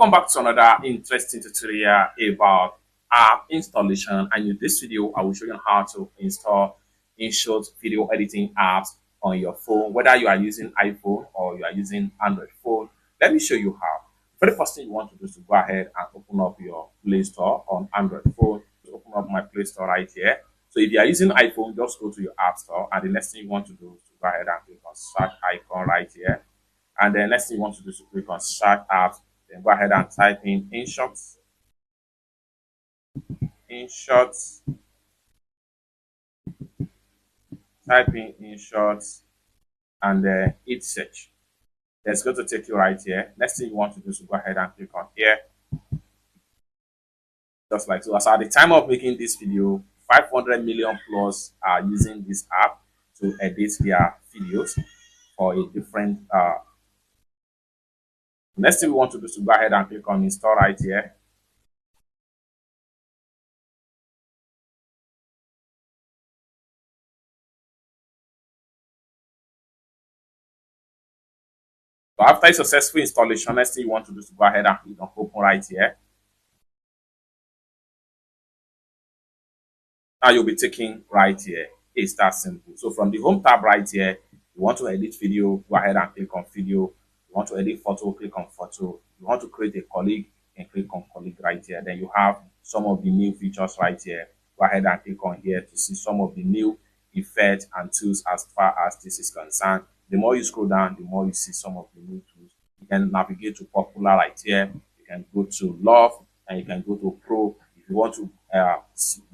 Welcome back to another interesting tutorial about app installation, and in this video I will show you how to install InShot video editing apps on your phone, whether you are using iPhone or you are using Android phone. Let me show you how. The very first thing you want to do is to go ahead and open up your Play Store on Android phone. To open up my Play Store right here. So if you are using iPhone, just go to your App Store, and the next thing you want to do is to go ahead and click on search icon right here. And then next thing you want to do is to click on search apps. Then go ahead and type in InShot, InShot, type in InShot, and then hit search. Then it's going to take you right here. Next thing you want to do is to go ahead and click on here. Just like so. As at the time of making this video, 500 million plus are using this app to edit their videos for a different. Next thing we want to do is to go ahead and click on install right here. So after a successful installation, next thing you want to do is to go ahead and click on open right here. Now you'll be taking right here. It's that simple. So from the home tab right here, you want to edit video, go ahead and click on video. You want to edit photo, click on photo. You want to create a colleague, and click on colleague right here. Then you have some of the new features right here. Go ahead and click on here to see some of the new effects and tools as far as this is concerned. The more you scroll down, the more you see some of the new tools. You can navigate to popular right here. You can go to love, and you can go to pro. If you want to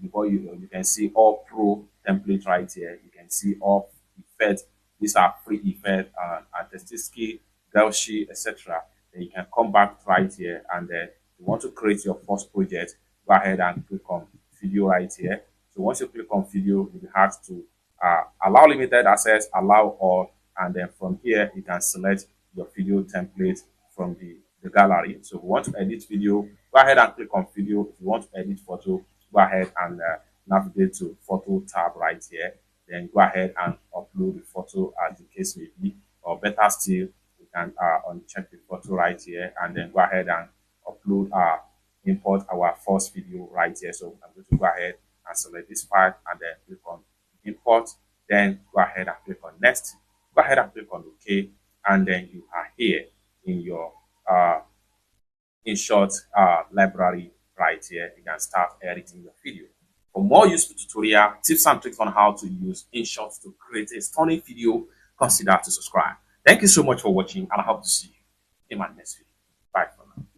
before you can see all pro template right here. You can see all effects. These are free effects and Testiski, Delshi, etc. Then you can come back right here, and then you want to create your first project. Go ahead and click on video right here. So once you click on video, you have to allow limited access, allow all, and then from here you can select your video template from the gallery. So if you want to edit video, go ahead and click on video. If you want to edit photo, go ahead and navigate to photo tab right here. Then go ahead and upload the photo as the case may be, or better still, you can uncheck the photo right here, and then go ahead and upload import our first video right here. So I'm going to go ahead and select this file, and then click on import. Then go ahead and click on next. Go ahead and click on OK, and then you are here in your InShot library right here. You can start editing your video. For more useful tutorial tips and tricks on how to use InShot to create a stunning video, consider to subscribe. Thank you so much for watching, and I hope to see you in my next video.